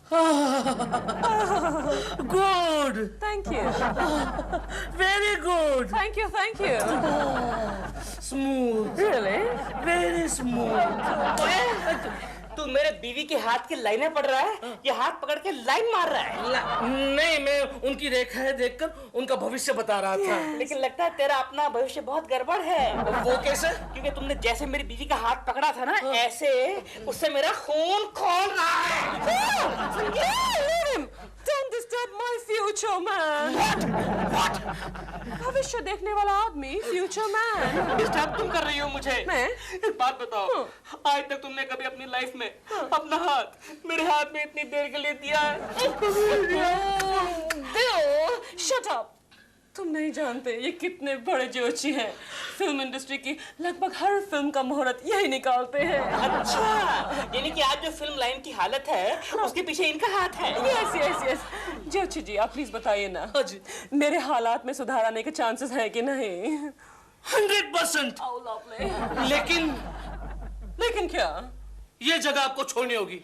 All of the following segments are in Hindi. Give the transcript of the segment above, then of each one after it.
Good, thank you, very good, thank you, thank you. Smooth, really? Very smooth. तू मेरे बीवी के हाथ की लाइनें पढ़ रहा है, ये हाथ पकड़ के लाइन मार रहा है। नहीं, मैं उनकी रेखाएं देखकर उनका भविष्य बता रहा था। लेकिन लगता है तेरा अपना भविष्य बहुत गड़बड़ है। वो कैसे? क्योंकि तुमने जैसे मेरी बीवी का हाथ पकड़ा था ना, ऐसे उससे मेरा खून खोल रहा है। Don't disturb my future man. What? भविष्य देखने वाला आदमी, future man. डिस्टर्ब तुम कर रही हो मुझे। मैं? एक बात बताओ, आज तक तुमने कभी अपनी लाइफ में अपना हाथ मेरे हाथ में इतनी देर के लिए दिया है? Bill, shut up. तुम नहीं जानते ये कितने बड़े जोशी हैं। फिल्म इंडस्ट्री की लगभग हर फिल्म का मुहूर्त यही निकालते हैं। अच्छा, यानी कि आज जो फिल्म लाइन की हालत है, उसके पीछे इनका हाथ है। Yes yes yes. Joshi ji, आप प्लीज बताइए ना, जी। मेरे हालात में सुधार आने के चांसेस है कि नहीं? 100%। Oh, lovely. लेकिन क्या? ये जगह आपको छोड़नी होगी।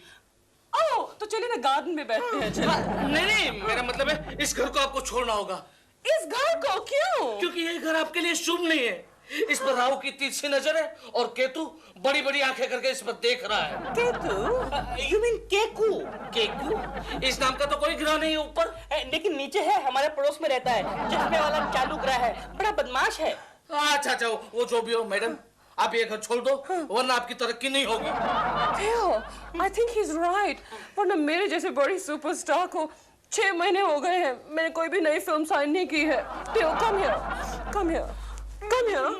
ओह, तो चलिए ना गार्डन में बैठते हैं। चलिए। नहीं, मेरा मतलब है इस घर को आपको छोड़ना होगा। इस घर को क्यों? क्योंकि ये घर आपके लिए शुभ नहीं है। इस पर राहु की तीसरी नजर है और केतु बड़ी बड़ी आंखें करके इस पर देख रहा है। केतु? You mean Keku? केकु? इस नाम का तो कोई ग्रह नहीं है ऊपर, लेकिन नीचे है, हमारे पड़ोस में रहता है, चश्मे वाला चालू ग्रह है, बड़ा बदमाश है। अच्छा, वो जो भी हो मैडम, आप ये घर छोड़ दो, वरना आपकी तरक्की नहीं होगी। Phil, I think he's right. वरना मेरे जैसे बड़ी सुपरस्टार को 6 महीने हो गए हैं, मैंने कोई भी नई फिल्म साइन नहीं की है। Phil, come here, come here, come here.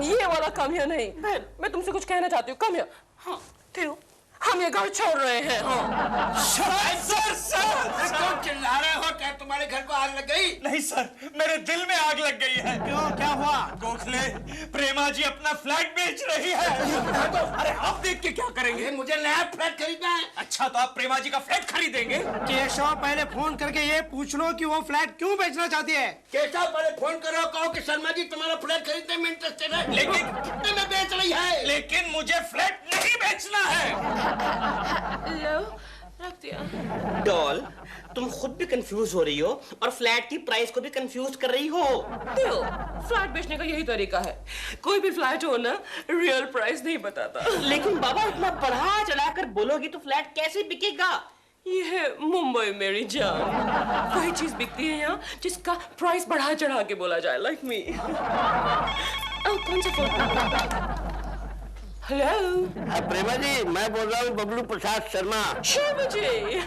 ये वाला come here नहीं। मैं तुमसे कुछ कहना चाहती हूँ। Come here. Phil, हम ये घर छोड़ रहे हैं। सर क्यों चिल्ला रहे हो? क्या तुम्हारे घर को आग लग गई? नहीं सर, मेरे दिल में आग लग गई है। क्यों, क्या हुआ? गोखले, प्रेमा जी अपना फ्लैट बेच रही है। अरे आप देख के क्या करेंगे? मुझे नया फ्लैट खरीदना है। अच्छा, तो आप प्रेमा जी का फ्लैट खरीदेंगे? केशव, पहले फोन करके ये पूछ लो कि वो फ्लैट क्यों बेचना चाहती है। केशव, पहले फोन करो, कहो कि शर्मा जी तुम्हारा फ्लैट खरीदने में इंटरेस्टेड है। लेकिन कितने में बेच रही है? लेकिन मुझे फ्लैट नहीं बेचना है। लो, रख दिया। डॉल, तुम खुद भी कंफ्यूज हो रही हो और फ्लैट की प्राइस को भी कंफ्यूज कर रही हो। Phil, फ्लैट बेचने का यही तरीका है। कोई भी फ्लैट हो ना, रियल प्राइस नहीं बताता। लेकिन बाबा, इतना बढ़ा चढ़ाकर बोलोगी तो फ्लैट कैसे बिकेगा? ये है मुंबई मेरी जान। वही चीज बिकती है यहाँ जिसका प्राइस बढ़ा चढ़ा के बोला जाए, लाइक मी। कौन सा फोन? हेलो। प्रेमा जी, मैं बोल रहा हूँ बबलू प्रसाद शर्मा। शर्मा जी।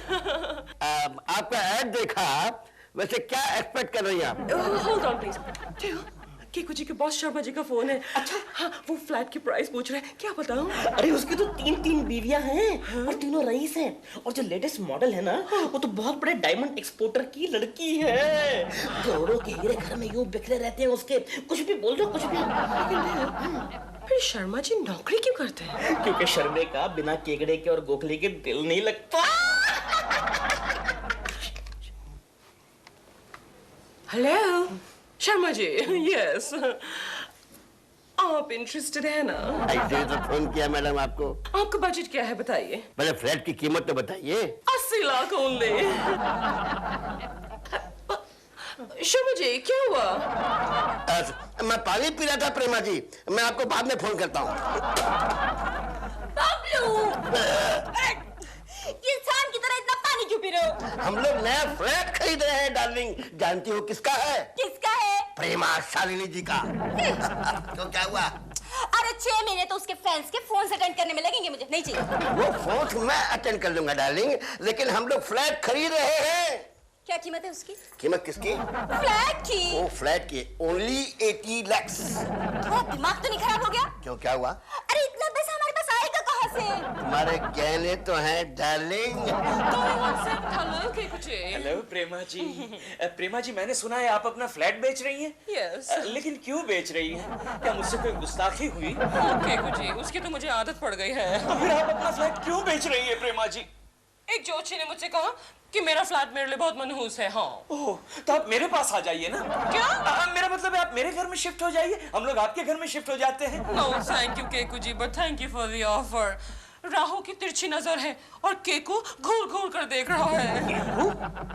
आपका ऐड देखा, वैसे क्या एक्सपेक्ट कर रही हैं आप? Hold on please. Keku ji के बॉस शर्मा जी का फोन है। अच्छा, हाँ, वो फ्लैट की प्राइस पूछ रहे हैं। क्या बताऊं? अरे उसकी तो 3 बीवियां हैं और तीनों रईस हैं। और जो लेटेस्ट मॉडल है ना, वो तो बहुत बड़े डायमंड एक्सपोर्टर की लड़की है। करोड़ों के हीरे घर में यूं बिखरे रहते हैं उसके। कुछ भी बोल दो, कुछ भी। फिर शर्मा जी नौकरी क्यों करते हैं? क्योंकि शर्मे का बिना केकड़े के और गोखले के दिल नहीं लगता। हेलो शर्मा जी। यस, आप इंटरेस्टेड है ना? ऐसे तो फोन किया मैडम आपको। आपका बजट क्या है बताइए? पहले फ्लैट की कीमत तो बताइए। 80 लाख ओनली। शर्मा जी, क्या हुआ? मैं पानी पी रहा था प्रेमा जी, मैं आपको बाद में फोन करता हूँ। किस शाम की तरह इतना पानी क्यों पी रहे हो? हम लोग नया फ्लैट खरीद रहे हैं डार्लिंग। जानती हो किसका है? किसका है? प्रेमा शालिनी जी का। तो क्या हुआ? अरे 6 महीने तो उसके फैंस के फोन से अटेंड करने में लगेंगे, मुझे नहीं चाहिए। वो फोन मैं अटेंड कर लूंगा डार्लिंग, लेकिन हम लोग फ्लैट खरीद रहे हैं। क्या कीमत है उसकी? कीमत किसकी? फ्लैट की। वो फ्लैट की ओनली 80 लाख। थोड़ा दिमाग तो नहीं खराब हो गया? क्यों, क्या हुआ? अरे इतना पैसा हमारे पास आएगा कहाँ से? तुम्हारे गहने तो हैं डार्लिंग। हेलो केकू जी। हेलो प्रेमा जी। प्रेमा जी, मैंने सुना है आप अपना फ्लैट बेच रही हैं? यस। लेकिन क्यों बेच रही हैं? क्या मुझसे कोई गुस्ताखी हुई? केकू जी, उसकी तो मुझे आदत पड़ गई है। तो फिर आप अपना फ्लैट क्यों बेच रही है प्रेमा जी? एक जोशी ने मुझसे कहा कि मेरा फ्लैट मेरे लिए बहुत मनहूस है। हाँ। ओह, तो आप मेरे पास आ जाइए ना। क्या? मेरा मतलब है आप मेरे घर में शिफ्ट हो जाइए, हम लोग आपके घर में शिफ्ट हो जाते हैं। No thank you Keku ji, but thank you for the offer. Rahu की तिरछी नजर है और केकू घूर घूर कर देख रहा है।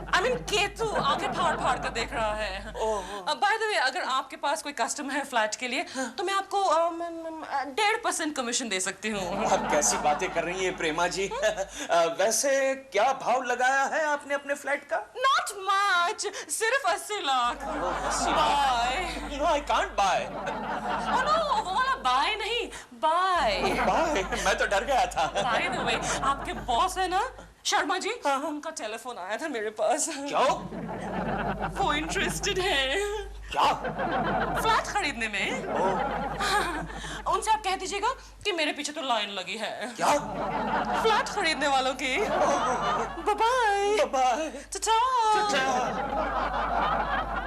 आई मीन केतु आंखें फाड़ फाड़ कर देख रहा है। बाय द वे, अगर आपके पास कोई कस्टमर है फ्लैट के लिए तो मैं आपको 1.5% कमीशन दे सकती हूँ। आप कैसी बातें कर रही हैं प्रेमा जी? वैसे क्या भाव लगाया है आपने अपने फ्लैट का? Not much, सिर्फ 80 lakh. Bye. No, I can't buy. No, वो वाला बाय नहीं, बाय। Buy? मैं तो डर गया था। बाय द वे, आपके बॉस है ना शर्मा जी, उनका टेलीफोन आया था मेरे पास। क्यों? वो इंटरेस्टेड है। क्या? फ्लैट खरीदने में। उनसे आप कह दीजिएगा कि मेरे पीछे तो लाइन लगी है। क्या? फ्लैट खरीदने वालों की। Bye bye.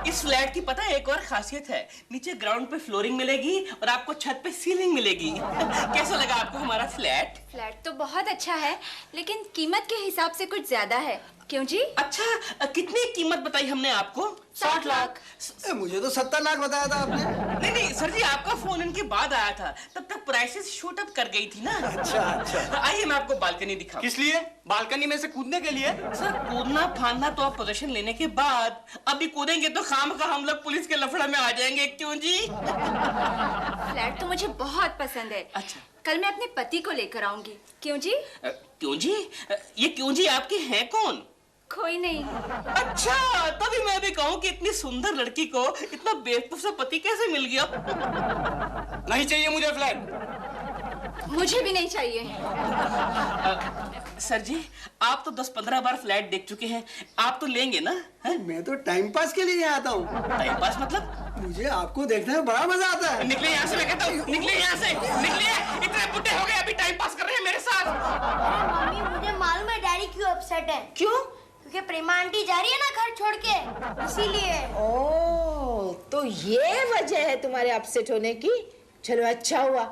इस फ्लैट की पता है एक और खासियत है, नीचे ग्राउंड पे फ्लोरिंग मिलेगी और आपको छत पे सीलिंग मिलेगी। कैसा लगा आपको हमारा फ्लैट? फ्लैट तो बहुत अच्छा है, लेकिन कीमत के हिसाब से कुछ ज्यादा है। क्यों जी? अच्छा, कितनी कीमत बताई हमने आपको? 60 लाख। मुझे तो 70 लाख बताया था आपने। नहीं नहीं सर जी, आपका फोन इनके बाद आया था, तब तक प्राइसेस शूट अप कर गई थी ना। अच्छा। आइए मैं आपको बालकनी दिखाऊं। किस लिए? बालकनी में से कूदने के लिए? सर कूदना फांदना तो आप पोजीशन लेने के बाद, अभी कूदेंगे तो खामखा हम लोग पुलिस के लफड़ा में आ जाएंगे। क्यों जी? फ्लैट तो मुझे बहुत पसंद है। अच्छा। कल मैं अपने पति को लेकर आऊंगी। क्यों जी? क्यों जी? ये क्यों जी आपके हैं कौन? कोई नहीं। अच्छा, तभी मैं भी कहूँ कि इतनी सुंदर लड़की को इतना बेवकूफ सा पति कैसे मिल गया? नहीं चाहिए मुझे फ्लैट। मुझे भी नहीं चाहिए। सर जी, आप तो 10-15 बार फ्लैट देख चुके हैं, आप तो लेंगे ना? मैं तो टाइम पास के लिए आता हूँ। टाइम पास मतलब? मुझे आपको देखने में बड़ा मजा आता है। निकले यहाँ से, मैं कहता हूँ, निकले यहाँ से, निकलिए। इतने बुढ़े हो गए, अभी टाइम पास कर रहे हैं मेरे साथ। मम्मी, मुझे मालूम है डैडी क्यों अपसेट है। क्यों? क्योंकि प्रेमा आंटी जा रही है ना घर छोड़ के, इसीलिए। ओह, तो ये वजह है तुम्हारे अपसेट होने की। चलो अच्छा हुआ,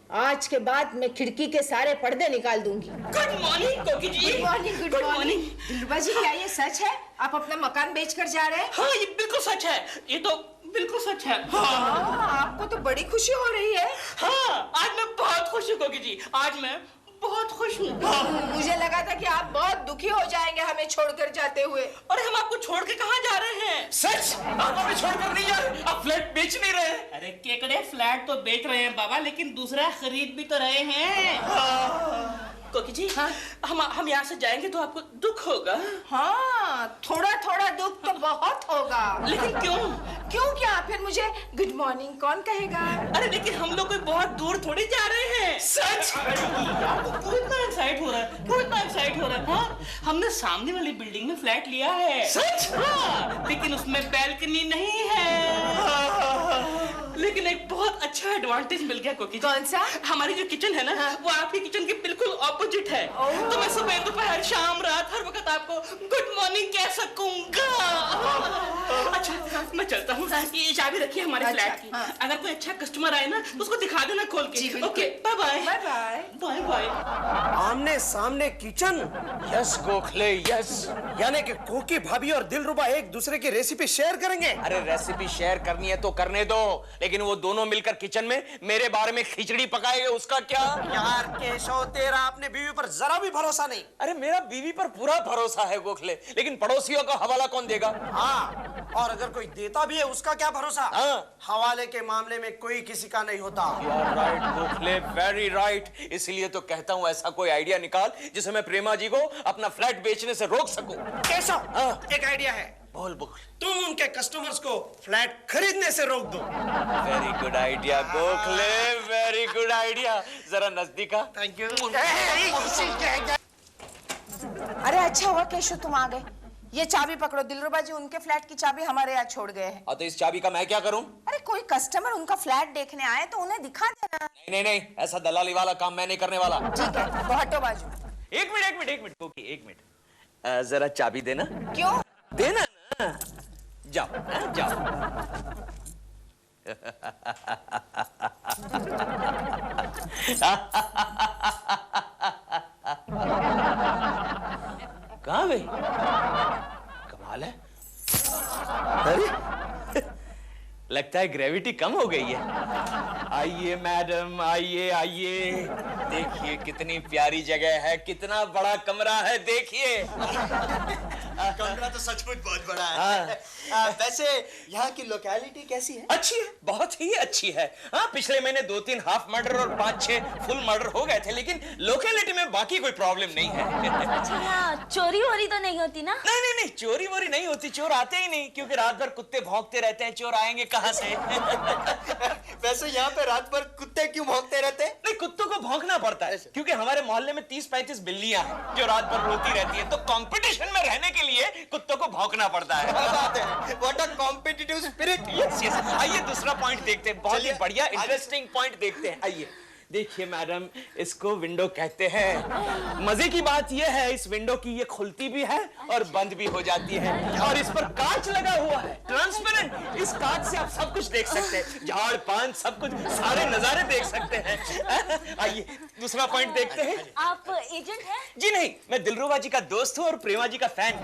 आज के बाद मैं खिड़की के सारे पर्दे निकाल दूंगी। Good morning Koki ji. Good morning, good morning. Dilruba ji, क्या ये सच है? आप अपना मकान बेचकर जा रहे हैं? हाँ, ये बिल्कुल सच है, ये तो बिल्कुल सच है। हाँ, आपको तो बड़ी खुशी हो रही है। हाँ, आज मैं बहुत खुश हूँ कोकी जी, आज मैं बहुत खुश हूँ। मुझे लगा था कि आप बहुत दुखी हो जाएंगे हमें छोड़कर जाते हुए। और हम आपको छोड़ के कहाँ जा रहे हैं? सच? आप हमें छोड़कर नहीं जा रहे? आप फ्लैट बेच नहीं रहे? अरे केकड़े, फ्लैट तो बेच रहे हैं बाबा, लेकिन दूसरा खरीद भी तो रहे हैं। कोकी जी, हाँ? हम यहाँ से जाएंगे तो आपको दुख होगा। हाँ, थोड़ा थोड़ा दुख तो बहुत होगा। लेकिन क्यों? क्यों क्या? फिर मुझे गुड मॉर्निंग कौन कहेगा? अरे लेकिन हम लोग कोई बहुत दूर थोड़ी जा रहे हैं। सच? आपको क्यों इतना एक्साइट हो रहा है? क्यों इतना एक्साइट हो रहा है? हाँ, हमने सामने वाली बिल्डिंग में फ्लैट लिया है। सच? हाँ, लेकिन उसमें बैल्कनी नहीं है। लेकिन एक बहुत अच्छा एडवांटेज मिल गया कोकी। कौन सा? हमारी जो किचन है ना, वो आपकी किचन के बिल्कुल ऑपोजिट है। तो मैं सुबह दोपहर शाम रात हर वक्त आपको गुड मॉर्निंग कह सकूंगा। अच्छा, मैं चलता हूँ, ये चाबी रखिए हमारे अच्छा, फ्लैट की। हाँ। अगर कोई अच्छा कस्टमर आए ना तो उसको दिखा देना खोल के। जी, बिल्कुल। Okay, bye bye. Bye bye. Bye bye. आमने सामने किचन। Yes Gokhale, yes. यानी कि कोकी भाभी और दिलरुबा एक दूसरे की रेसिपी शेयर करेंगे। अरे रेसिपी शेयर करनी है तो करने दो, लेकिन वो दोनों मिलकर किचन में मेरे बारे में खिचड़ी पकाएंगे, उसका क्या? यार केशव, तेरा अपने बीवी पर जरा भी भरोसा नहीं। अरे मेरा बीवी पर पूरा भरोसा है गोखले, लेकिन पड़ोसियों का हवाला कौन देगा? हाँ, और अगर कोई देता भी है उसका क्या भरोसा? हाँ। हवाले के मामले में कोई किसी का नहीं होता। Right Gokhale, very right. इसलिए तो कहता हूँ ऐसा कोई आइडिया निकाल जिससे मैं प्रेमा जी को अपना फ्लैट बेचने से रोक सकूं। केशव, हाँ। एक आइडिया है। बोल बोल। तुम उनके कस्टमर्स को फ्लैट खरीदने से रोक दो। Very good idea Gokhale, very good idea. जरा नजदीक आ। Thank you. अरे अच्छा हुआ केशव तुम आ गए। ये चाबी पकड़ो, दिलरुबा जी उनके फ्लैट की चाबी हमारे यहाँ छोड़ गए हैं। और तो इस चाबी का मैं क्या करूं? अरे कोई कस्टमर उनका फ्लैट देखने आए तो उन्हें दिखा देना। नहीं नहीं नहीं, ऐसा दलाली वाला काम मैं नहीं करने वाला। ठीक है, तो हटो बाजू। एक मिनट गोकी, एक मिनट। जरा चाबी देना। क्यों? देना ना। जाओ जाओ। कहाँ गई? कमाल है। अरे लगता है ग्रेविटी कम हो गई है। आइए मैडम, आइए आइए। देखिए कितनी प्यारी जगह है, कितना बड़ा कमरा है, देखिए। कमरा तो सचमुच बहुत बड़ा है। वैसे यहाँ की लोकेलिटी कैसी है? अच्छी है, बहुत ही अच्छी है। हाँ, पिछले महीने 2-3 हाफ मर्डर और 5-6 फुल मर्डर हो गए थे, लेकिन लोकेलिटी में बाकी कोई प्रॉब्लम नहीं है। अच्छा, यहाँ चोरी वोरी तो नहीं होती ना? नहीं नहीं नहीं, चोरी वोरी नहीं होती, चोर आते ही नहीं, क्योंकि रात भर कुत्ते भौंकते रहते हैं, चोर आएंगे कहाँ से? वैसे यहाँ पे रात भर कुत्ते क्यों भौंकते रहते हैं? नहीं, कुत्तों को भौंकना पड़ता है, क्योंकि हमारे मोहल्ले में 30-35 बिल्लियां हैं जो रात भर रोती रहती है, तो कंपटीशन में रहने के लिए कुत्तों को भौंकना पड़ता है। क्या बात है? What a competitive spirit! Yes yes. आइए दूसरा पॉइंट देखते हैं, बहुत ही बढ़िया इंटरेस्टिंग पॉइंट देखते हैं। आइए देखिए मैडम, इसको विंडो कहते हैं। मजे की बात यह है इस विंडो की, ये खुलती भी है और बंद भी हो जाती है, और इस पर कांच लगा हुआ है, ट्रांसपेरेंट। इस कांच से आप सब कुछ देख सकते हैं, झाड़ पान सब कुछ, सारे नजारे देख सकते हैं। आइए दूसरा पॉइंट देखते हैं। आप एजेंट हैं? जी नहीं, मैं दिलरुबा जी का दोस्त हूँ और प्रेमा जी का फैन।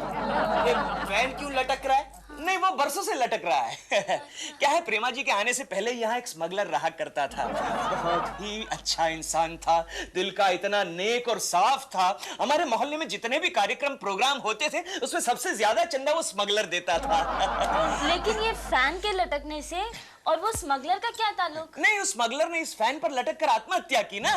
फैन क्यों लटक रहा है? नहीं, वो बरसों से लटक रहा है। क्या है, प्रेमा जी के आने से पहले यहाँ एक स्मगलर रहा करता था, बहुत ही अच्छा इंसान था, दिल का इतना नेक और साफ था। हमारे मोहल्ले में जितने भी कार्यक्रम प्रोग्राम होते थे, उसमें सबसे ज्यादा चंदा वो स्मगलर देता था। लेकिन ये फैन के लटकने से और वो स्मगलर का क्या ताल्लुक? नहीं, उस स्मगलर ने इस फैन पर लटक कर आत्महत्या की ना।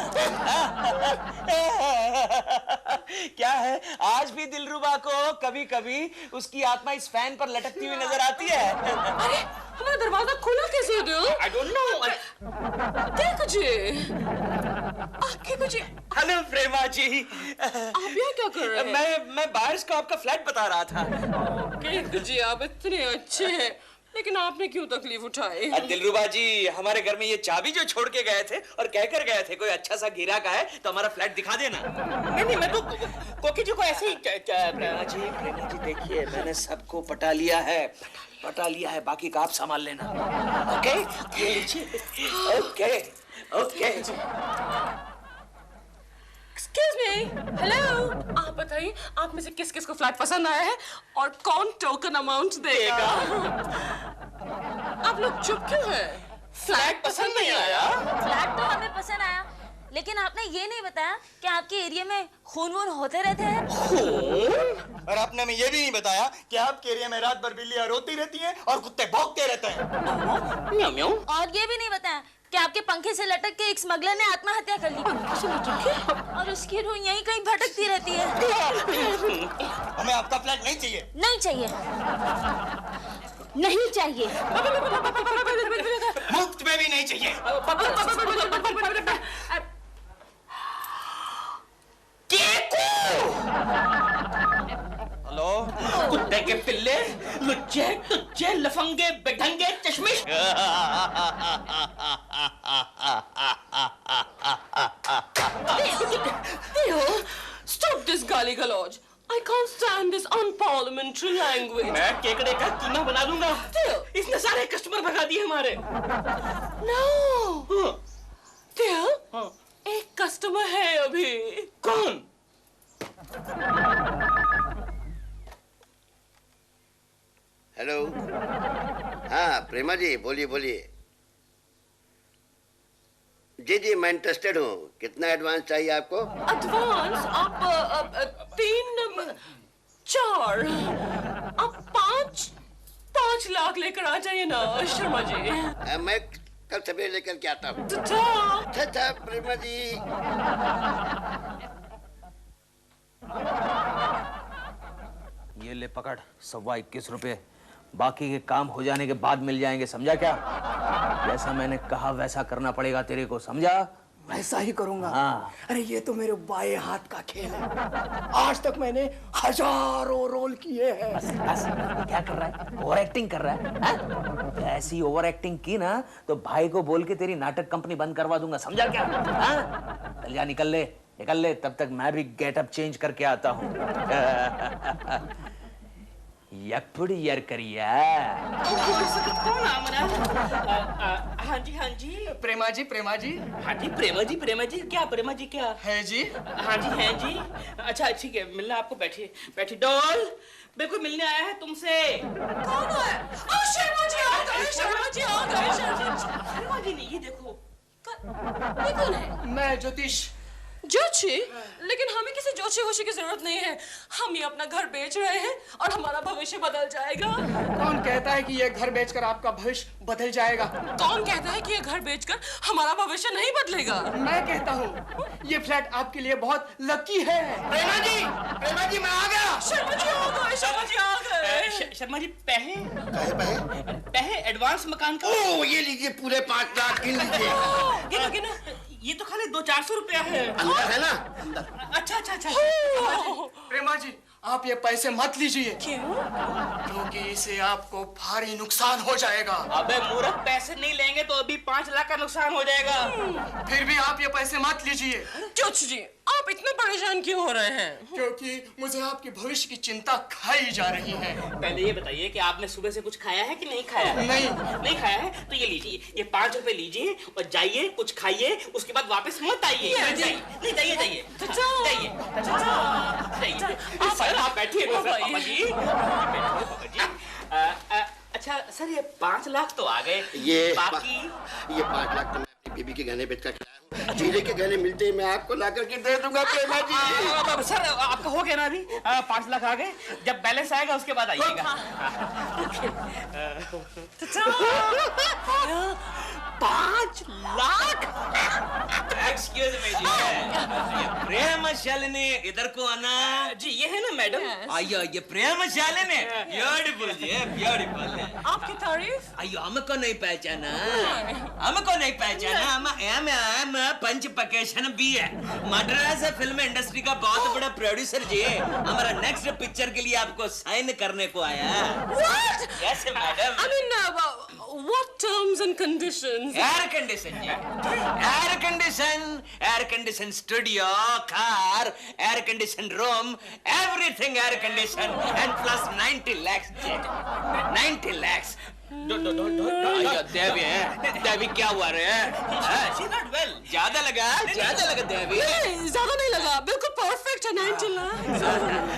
क्या है, आज भी दिलरुबा को कभी कभी उसकी आत्मा इस फैन पर लटकती हुई नजर आती है। अरे हमारा दरवाजा खुला कैसे है दिल? I don't know. क्या कुछ कुछ? हेलो प्रेमा जी। आप यहाँ क्या कर रहे हैं? मैं बाहर को आपका फ्लैट बता रहा था। जी आप इतने अच्छे हैं, लेकिन आपने क्यों तकलीफ उठाई? दिलरुबा जी, हमारे घर में ये चाबी जो छोड़ के गए थे और कहकर गए थे, कोई अच्छा सा गिराक है तो हमारा फ्लैट दिखा देना। नहीं, मैं तो कोकी जी को ऐसे ही प्रेमा जी देखिए, मैंने सबको पटा लिया है, बाकी का आप संभाल लेना। ओके, ये लीजिए। Okay okay. Excuse me, hello. आप बताइए, आप में से किस किस को फ्लैट पसंद आया है और कौन टोकन अमाउंट देगा? आप लोग चुप क्यों हैं? फ्लैट पसंद नहीं आया? फ्लैट तो हमें पसंद आया, लेकिन आपने ये नहीं बताया कि आपके एरिया में खून वून होते रहते हैं। और आपने हमें ये भी नहीं बताया कि आपके एरिया में रात भर बिल्लियां रोती रहती हैं और कुत्ते भौंकते रहते हैं। म्याऊ म्याऊ। और ये भी नहीं बताया कि आपके पंखे से लटक के एक स्मगलर ने आत्महत्या कर ली। पंखे से लटक के? और उसकी रूह यहीं कहीं भटकती रहती है। हमें आपका फ्लैट नहीं चाहिए। नहीं चाहिए, नहीं चाहिए। मुफ्त में भी नहीं चाहिए। हेलो, कुत्ते के पिल्ले, लुच्चे टुच्चे लफंगे बेढंगे चश्मिश। Stop this गाली गलौज. I can't stand this unparliamentary language. मैं केकड़े का कीमा बना दूंगा। इसने सारे कस्टमर भगा दिए हमारे। No. Dear, एक कस्टमर है अभी। कौन? हेलो। हाँ प्रेमा जी, बोलिए बोलिए। जी जी, मैं इंटरेस्टेड हूँ। कितना एडवांस चाहिए आपको? एडवांस आप 3 4 आप 5 लाख लेकर आ जाइए ना शर्मा जी। मैं कल सवेरे लेकर के आता हूँ। अच्छा प्रेमा जी। ये ले पकड़, 21.25 रुपए, बाकी के काम हो जाने के बाद मिल जाएंगे, समझा क्या? जैसा मैंने कहा वैसा करना पड़ेगा तेरे को, समझा? वैसा ही करूंगा। हाँ। अरे ये तो मेरे बाएं हाथ का खेल है। आज तक मैंने हजारों रोल किए हैं। बस क्या कर रहा है? ओवर एक्टिंग कर रहा है? हाँ? ऐसी ओवर एक्टिंग की ना तो भाई को बोल के तेरी नाटक कंपनी बंद करवा दूंगा, समझा क्या? हाँ? चल जा, निकल ले, तब तक मैं भी गेटअप चेंज करके आता हूँ। यपुड़ यार करिया। कौन हाँ जी। प्रेमा जी। हाँ जी, प्रेमा जी क्या? प्रेमा जी क्या है जी? हाँ जी। अच्छा ठीक है, मिलना आपको। बैठिए डॉल, मेरे को मिलने आया है तुमसे। कौन है? शर्मा जी आ गए। शर्मा जी नहीं, ये देखो ये कौन है? मैं ज्योतिष। जोशी? लेकिन हमें किसी जोशी वोशी की जरूरत नहीं है। हम ये अपना घर बेच रहे हैं और हमारा भविष्य बदल जाएगा। कौन कहता है कि ये घर बेचकर आपका भविष्य बदल जाएगा? कौन कहता है कि ये घर बेचकर हमारा भविष्य नहीं बदलेगा? मैं कहता हूँ ये फ्लैट आपके लिए बहुत लकी है। प्रेमा जी मैं आ गया। शर्मा जी आ गए, शर्मा जी आ गए। शर्मा जी पैसे कहे एडवांस मकान का। ओ ये लीजिए पूरे 5 लाख गिन लीजिए। गिनो ये तो खाली 200-400 रुपया है। अंदर है ना? अच्छा। प्रेमा जी आप ये पैसे मत लीजिए। क्यों? क्योंकि इससे आपको भारी नुकसान हो जाएगा। अबे मूर्ख, पैसे नहीं लेंगे तो अभी 5 लाख का नुकसान हो जाएगा। फिर भी आप ये पैसे मत लीजिए। जोशी जी आप इतने परेशान क्यों हो रहे हैं? क्योंकि मुझे आपके भविष्य की चिंता खाई जा रही है। पहले ये बताइए कि आपने सुबह से कुछ खाया है कि नहीं खाया? नहीं खाया है तो ये लीजिए, ये 5 रुपए लीजिए और जाइए कुछ खाइए, उसके बाद वापस मत आइए। जाइए। आप बैठिए पापा जी। अच्छा सर ये 5 लाख तो आ गए, ये बाकी ये 5 लाख तो मैं अपनी बीबी के गहने बेचकर खिलाया हूँ। हीरे के गहने मिलते ही मैं आपको ला करके दे दूंगा प्रेमा जी। सर आपका हो गया ना अभी? 5 लाख आ गए, जब बैलेंस आएगा उसके बाद आइएगा। 5 लाख? एक्सक्यूज मी जी, प्रेम शालिनी इधर को आना। जी ये है ना मैडम? आइयो ये प्रेम शालिनी, ब्यूटीफुल जी, ब्यूटीफुल। आपकी तारीफ? अयो हमको नहीं पहचाना, हम पंच पकेशन भी है, मद्रास फिल्म इंडस्ट्री का बहुत बड़ा प्रोड्यूसर जी, हमारा नेक्स्ट पिक्चर के लिए आपको साइन करने को आया। What? Yes, madam. I mean, what terms and conditions? Air condition studio, car, air condition room, everything air condition and plus 90 lakhs 90 lakhs। देवी क्या हुआ रे? ज्यादा लगा देवी? ज्यादा नहीं लगा, बिल्कुल परफेक्ट है। 90 लाख।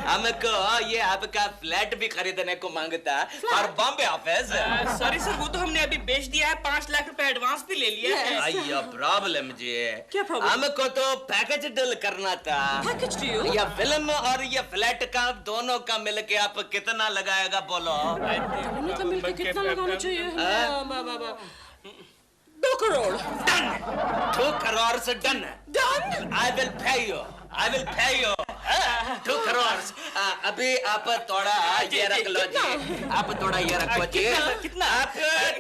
हमको ये आपका फ्लैट भी खरीदने को मांगता और बॉम्बे ऑफिस। सॉरी सर वो तो हमने अभी बेच दिया है, 5 लाख रुपए एडवांस भी ले लिया है। अयो प्रॉब्लम जी, क्या प्रॉब्लम? हमको तो पैकेज डील करना था। Package deal? ये फिल्म और ये फ्लैट का दोनों का मिलके आप कितना लगाएगा बोलो? दोनों का मिलकर कितना लगाना चाहिए? 2 करोड़। डन। 2 करोड़ से done. I will pay you 2 crore. अभी आप थोड़ा ये रख लो जी, आप थोड़ा ये रखो जी। कितना? आप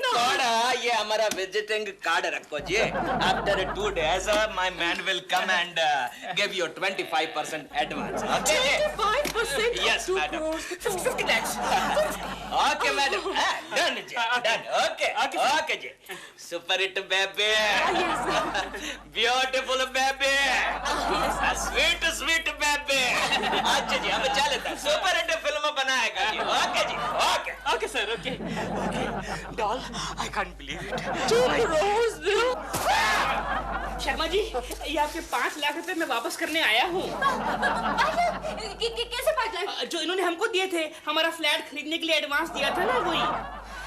थोड़ा ये हमारा विजिटिंग कार्ड रखो जी। After 2 days my man will come and give you 25% advance. Okay? 25%? Yes, madam. 50 lakhs। Okay, madam. Done ji, done. Okay ji. Super hit baby. Beautiful baby. Sweet baby. अच्छा जी हम चलते हैं, सुपर हिट फिल्म बनाएगा जी। ओके जी, okay sir, okay. Doll, I can't believe it. 2 crore? Sharma ji ये आपके 5 लाख रुपए मैं वापस करने आया हूँ। कैसे 5 लाख? जो इन्होंने हमको दिए थे, हमारा फ्लैट खरीदने के लिए एडवांस दिया था ना वही।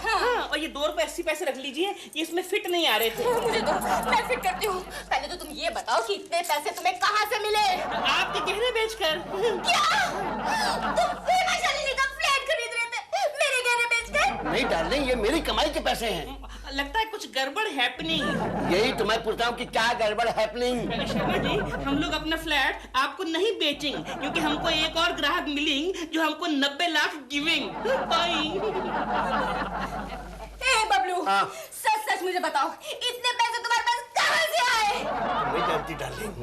हाँ, और ये 2 रुपए 80 पैसे रख लीजिए, ये इसमें फिट नहीं आ रहे थे। मुझे दो, मैं फिट करती हूँ। पहले तो तुम ये बताओ कि इतने पैसे तुम्हें कहाँ से मिले? आपके गहने बेचकर। क्या? तुम प्रेमा शालिनी का फ्लैट खरीद रहे थे मेरे गहने बेचकर? नहीं डार्लिंग ये मेरी कमाई के पैसे हैं। लगता है कुछ गड़बड़ हैपनिंग। यही तो मैं पूछता हूँ कि क्या गड़बड़ हैपनिंग? शर्मा जी हम लोग अपना फ्लैट आपको नहीं बेचेंगे क्योंकि हमको एक और ग्राहक मिलेंगे जो हमको 90 लाख गिविंग। बबलू सच मुझे बताओ इतने पैसे तुम्हारे पास कहाँ से आए? नहीं जानती डार्लिंग,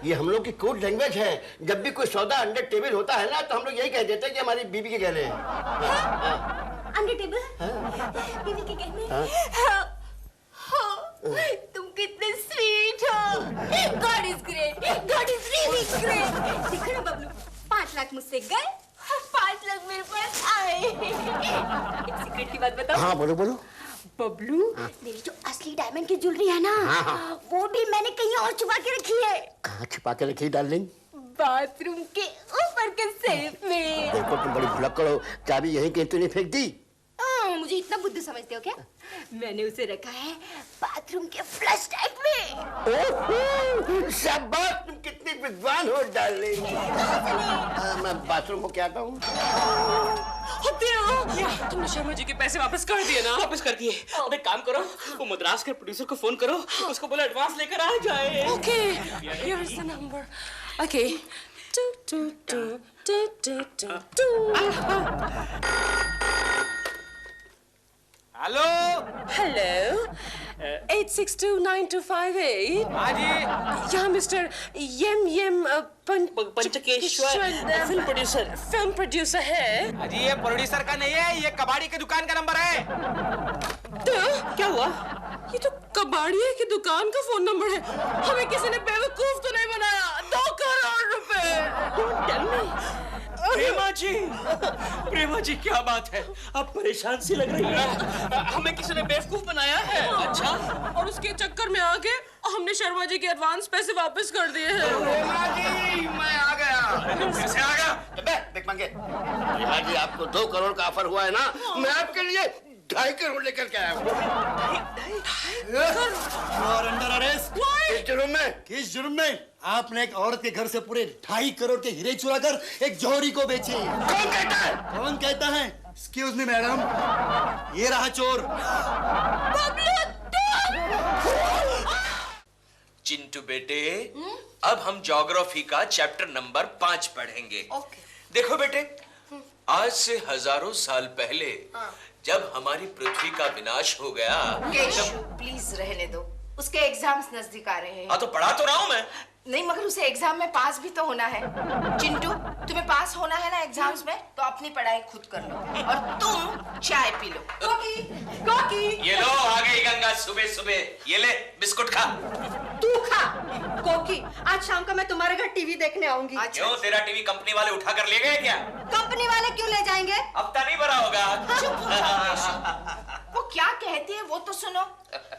ये हम लोग की कोड लैंग्वेज है। जब भी कोई सौदा अंडर टेबल होता है ना तो हम लोग यही कह देते हैं कि हमारी बीबी के गहने हैं। Under table? बीबी के गहने? तुम कितने स्वीट हो। God is great, God is really great. देखो ना बबलू 5 लाख मुझसे गए, 5 लाख मेरे पास आए। एक सीक्रेट की बात बताओ। हाँ बोलो बोलो। बबलू मेरी जो असली डायमंड की ज्वेलरी है ना, वो भी मैंने कहीं और छुपा के रखी है। कहाँ छुपा के रखी डार्लिंग? बाथरूम के ऊपर के सेफ में। देखो तुम बड़ी भुलक्कड़ हो, चाबी यहीं कहीं तूने फेंक दी? मुझे इतना बुद्धू समझते हो क्या? मैंने उसे रखा है बाथरूम के फ्लश टैंक में। ओहो, शाबाश, तुम कितनी विद्वान हो डार्लिंग। मैं बाथरूम को क्या कहूँ? तुमने शर्मा जी के पैसे वापस कर दिए ना? वापस कर दिए। अब एक काम करो, वो मद्रास के प्रोड्यूसर को फोन करो, उसको बोलो एडवांस लेकर आ जाए। Okay, here is the number. Okay. Hello. Hello, 8629258। हाँ जी। यहाँ मिस्टर यम पंचकेश्वर फिल्म प्रोड्यूसर। फिल्म प्रोड्यूसर है। अजी ये प्रोड्यूसर का नहीं है, ये कबाड़ी की दुकान का नंबर है। तो क्या हुआ? ये तो कबाड़िया की दुकान का फोन नंबर है। हमें किसी ने बेवकूफ तो नहीं बनाया? 2 करोड़ रुपए। प्रेमा जी क्या बात है, आप परेशान सी लग रही है। हमें किसी ने बेवकूफ बनाया है। अच्छा, और उसके चक्कर में आके हमने शर्मा जी के एडवांस पैसे वापस कर दिए हैं। प्रेमा जी, मैं आ गया। कैसे आ गया? देख मंगे, प्रेमा जी आपको 2 करोड़ का ऑफर हुआ है ना, मैं आपके लिए 2.5 करोड़ लेकर के आया हूँ। Under arrest. किस जुर्म में? किस जुर्म में? आपने एक औरत के घर से पूरे 2.5 करोड़ के हीरे चुरा कर एक जौहरी को बेचे। कौन कहता है? कौन कहता है? एक्सक्यूज मी मैडम, ये रहा चोर। चिंटू बेटे, अब हम ज्योग्राफी का चैप्टर नंबर 5 पढ़ेंगे। देखो बेटे, आज से हजारों साल पहले जब हमारी पृथ्वी का विनाश हो गया, प्लीज रहने दो, उसके एग्जाम्स नजदीक आ रहे हैं। हाँ तो पढ़ा तो रहा हूं मैं। नहीं, मगर उसे एग्जाम में पास भी तो होना है। चिंटू, तुम्हें पास होना है ना एग्जाम्स में, तो अपनी पढ़ाई खुद कर लो और तुम चाय पी लो। कोकी, ये लो, आ गई गंगा सुबह सुबह। ये ले बिस्कुट खा। तू खा। कोकी, आज शाम को मैं तुम्हारे घर टीवी देखने आऊंगी। क्यों, तेरा टीवी कंपनी वाले उठा कर ले गए क्या? कंपनी वाले क्यों ले जाएंगे? हफ्ता नहीं भरा होगा। चुप हो जाओ। वो क्या कहती है वो तो सुनो।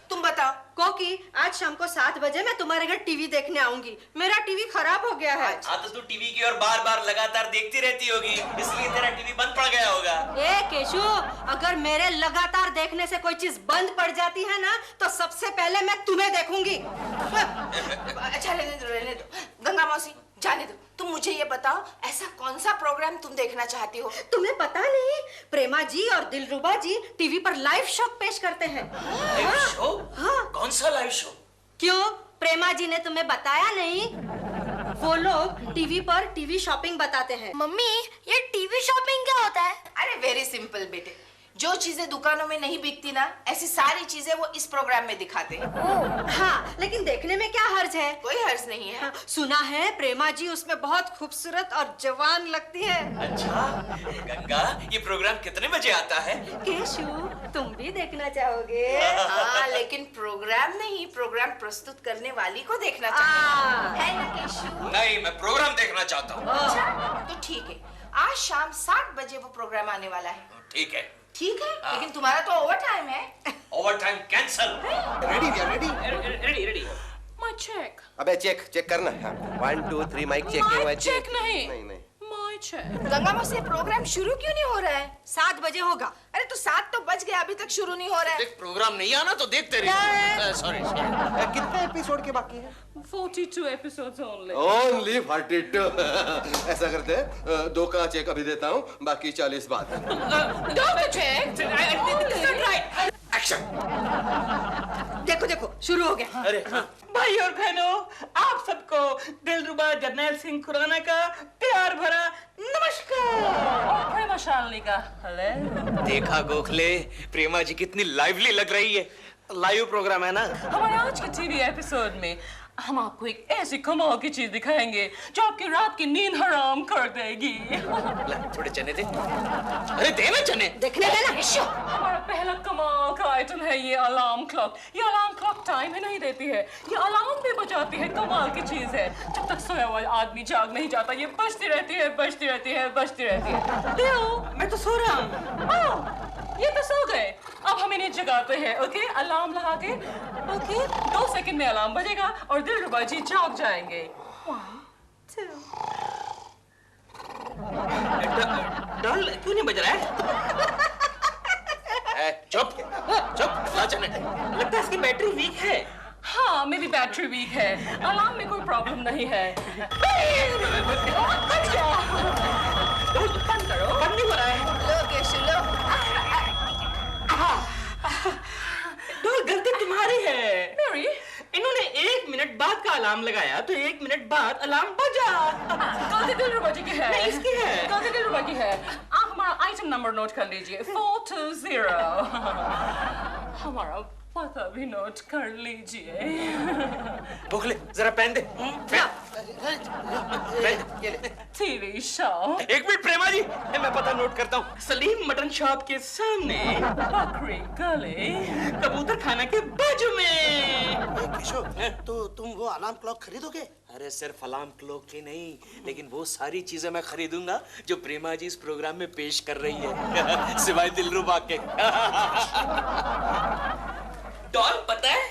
तुम बताओ। कोकी, आज शाम को 7 बजे मैं तुम्हारे घर टीवी देखने आऊंगी। मेरा टीवी खराब हो गया है। हाँ तो तू टीवी की ओर बार बार लगातार देखती रहती होगी, इसलिए तेरा टीवी बंद पड़ गया होगा। ए केशु, अगर मेरे लगातार देखने से कोई चीज बंद पड़ जाती है ना, तो सबसे पहले मैं तुम्हें देखूंगी। अच्छा रहने दो। गंगा मौसी, जाने दो। तुम मुझे ये बताओ, ऐसा कौन सा प्रोग्राम तुम देखना चाहती हो? तुम्हें पता नहीं, प्रेमा जी और दिलरुबा जी टीवी पर लाइव शो पेश करते हैं। Live show? हाँ। कौन सा लाइव शो? क्यों, प्रेमा जी ने तुम्हें बताया नहीं? वो लोग टीवी पर टीवी शॉपिंग बताते हैं। मम्मी, ये टीवी शॉपिंग क्या होता है? अरे वेरी सिंपल बेटे, जो चीजें दुकानों में नहीं बिकती ना, ऐसी सारी चीजें वो इस प्रोग्राम में दिखाते हैं। हाँ, लेकिन देखने में क्या हर्ज है? कोई हर्ज नहीं है। हाँ, सुना है प्रेमा जी उसमें बहुत खूबसूरत और जवान लगती है। अच्छा गंगा, ये प्रोग्राम कितने बजे आता है? केशु, तुम भी देखना चाहोगे? हाँ, लेकिन प्रोग्राम नहीं, प्रोग्राम प्रस्तुत करने वाली को देखना चाहोगे, है ना केशु? नहीं, मैं प्रोग्राम देखना चाहता हूँ। अच्छा, तो ठीक है, आज शाम 7 बजे वो प्रोग्राम आने वाला है। ठीक है। ठीक है, लेकिन तुम्हारा तो ओवर टाइम है। Over time cancel. रेडी भैया, रेडी। रेडी। My check. अबे चेक करना है। 1 2 3 माइक चेक My हुआ। check नहीं। नहीं। My check. गंगा मौसी, प्रोग्राम शुरू क्यों नहीं हो रहा है? 7 बजे होगा। अरे तो 7 तो बज गया, अभी तक शुरू नहीं हो रहा है। देख, प्रोग्राम नहीं आना तो देखते रहिए। सॉरी। कितने एपिसोड के बाकी हैं? 42 episodes only. ओनली 42। ऐसा करते हैं, 2 का चेक अभी देता हूँ, बाकी 40 बाद। Don't check. Right. एक्शन। देखो शुरू हो गया। अरे भाई और बहनों, आप सबको दिलरुबा जर्नैल सिंह खुराना का प्यार भरा नमस्कार। और प्रेमा शालिनी का हेलो। देखा गोखले, प्रेमा जी कितनी लाइवली लग रही है। लाइव प्रोग्राम है ना। हमारे आज के टीवी एपिसोड में हम आपको एक ऐसी कमाल की चीज दिखाएंगे जो आपकी रात की नींद हराम कर देगी। थोड़े चने दे। अरे दे ना चने। देखने देना। हमारा पहला कमाल का आइटम है ये अलार्म क्लॉक। ये अलार्म क्लॉक टाइम ही नहीं देती है, ये अलार्म भी बजाती है। कमाल की चीज है। जब तक सोया हुआ आदमी जाग नहीं जाता, ये बजती रहती है। दिल, मैं तो सो रहा हूँ। ये तो सो गए। अब हम इन्हें जगाते हैं। ओके, अलार्म लगा के। ओके, 2 सेकंड में अलार्म बजेगा और दिलरुबा जी जाग जाएंगे। 1 2। डल क्यों नहीं बज रहा है? चुप चुप ना चले। लगता है इसकी बैटरी वीक है। हाँ, मेरी बैटरी वीक है। अलार्म में कोई प्रॉब्लम नहीं है। बंद करो। बंद नहीं हो रहा है। लो केशु लो। डॉल गलती तुम्हारी है। मेरी? इन्होंने 1 मिनट बाद का अलार्म लगाया तो 1 मिनट बाद अलार्म बजा। गलती दिलरुबा जी की है। नहीं, इसकी है। गलती दिलरुबा की है। आप हमारा आइटम नंबर नोट कर लीजिए। 420। हमारा पता भी नोट कर लीजिए। बोखले जरा पहन दे। TV show. 1 minute Prema ji, मैं पता नोट करता हूँ। सलीम मटन शॉप के सामने, बकरी गली, कबूतर खाना के बाजू में। केशव, तो तुम वो अलार्म क्लॉक खरीदोगे? अरे सिर्फ अलार्म क्लॉक ही नहीं, लेकिन वो सारी चीजें मैं खरीदूंगा जो प्रेमा जी इस प्रोग्राम में पेश कर रही है, सिवाय दिलरुबा के। डॉल, पता है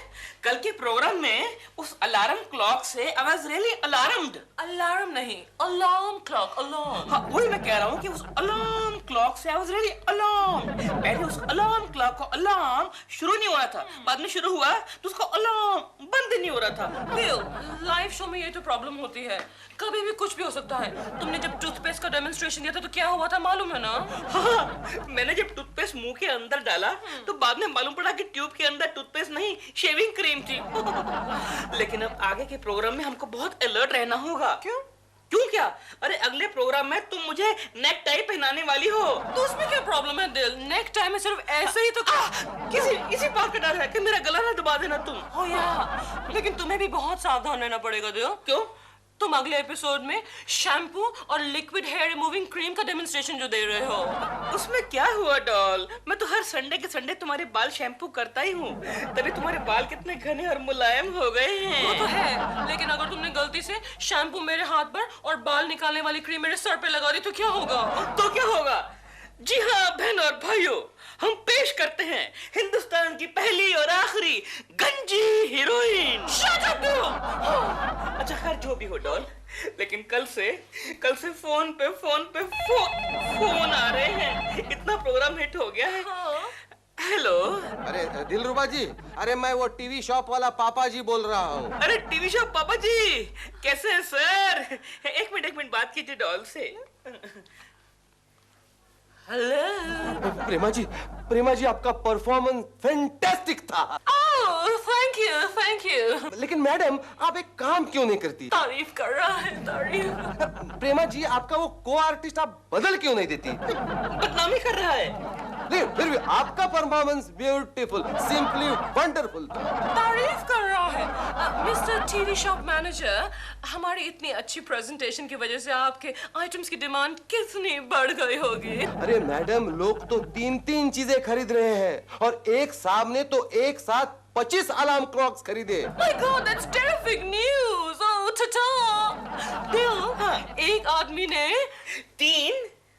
कल के प्रोग्राम में उस अलार्म क्लॉक से I was really alarmed. Alarm नहीं, अलार्म क्लॉक, अलार्म। हाँ, वही मैं कह रहा हूँ कि उस अलार्म क्लॉक से आई वाज रियली अलार्म्ड। पहले उस अलार्म क्लॉक का अलार्म शुरू नहीं हो रहा था, बाद में शुरू हुआ तो उसका अलार्म बंद नहीं हो रहा था। बिल, लाइव शो में ये तो प्रॉब्लम होती है, कभी भी कुछ भी हो सकता है। तुमने जब टूथपेस्ट का डेमोन्स्ट्रेशन दिया था तो क्या हुआ था मालूम है ना? हाँ, मैंने जब टूथपेस्ट मुंह के अंदर डाला तो बाद में मालूम पड़ा कि ट्यूब के अंदर टूथपेस्ट नहीं, शेविंग क्रीम थी। लेकिन अब आगे के प्रोग्राम में हमको बहुत अलर्ट रहना होगा। क्यों? क्यों क्या? अरे अगले प्रोग्राम में तुम मुझे नेक टाई पहनाने वाली हो। तो उसमें क्या प्रॉब्लम है दिल? नेक टाई में सिर्फ ऐसे ही तो इसी बात का डर है कि मेरा गला ना दबा देना तुम। हो या, लेकिन तुम्हें भी बहुत सावधान रहना पड़ेगा दिल। क्यों? तुम अगले एपिसोड में शैम्पू और लिक्विड हेयर रिमूविंग क्रीम का डेमोन्स्ट्रेशन जो दे रहे हो। उसमें क्या हुआ डॉल? मैं तो हर संडे के संडे तुम्हारे बाल शैम्पू करता ही हूँ, तभी तुम्हारे बाल कितने घने और मुलायम हो गए हैं। वो तो है, लेकिन अगर तुमने गलती से शैम्पू मेरे हाथ पर और बाल निकालने वाली क्रीम मेरे सर पे लगा दी तो क्या होगा? तो क्या होगा? जी हाँ बहन और भाइयों, हम पेश करते हैं हिंदुस्तान की पहली और आखिरी गंजी हीरोइन। अच्छा खैर जो भी हो डॉल, लेकिन कल से फोन पे फोन आ रहे हैं। इतना प्रोग्राम हिट हो गया है। हेलो। अरे दिलरुबा जी, अरे मैं वो टीवी शॉप वाला पापा जी बोल रहा हूँ। अरे टीवी शॉप पापा जी, कैसे हैं सर? एक मिनट बात कीजिए डॉल से। हेलो। प्रेमा जी आपका परफॉर्मेंस फैंटास्टिक था। ओह, थैंक यू। लेकिन मैडम आप एक काम क्यों नहीं करती? तारीफ कर रहा है, तारीफ। प्रेमा जी आपका वो को आर्टिस्ट आप बदल क्यों नहीं देती? बदनामी कर रहा है। नहीं, फिर भी आपका परफॉर्मेंस ब्यूटीफुल, सिंपली वंडरफुल। तारीफ कर रहा है। मिस्टर टीवी शॉप मैनेजर, हमारी इतनी अच्छी प्रेजेंटेशन की वजह से आपके आइटम्स की डिमांड कितनी बढ़ गई होगी। अरे मैडम, लोग तो 3 चीजें खरीद रहे हैं और एक सामने तो एक साथ 25 अलार्म क्लॉक्स खरीदे। My God, that's terrific news. Oh, ta-ta. दिल, एक आदमी ने 3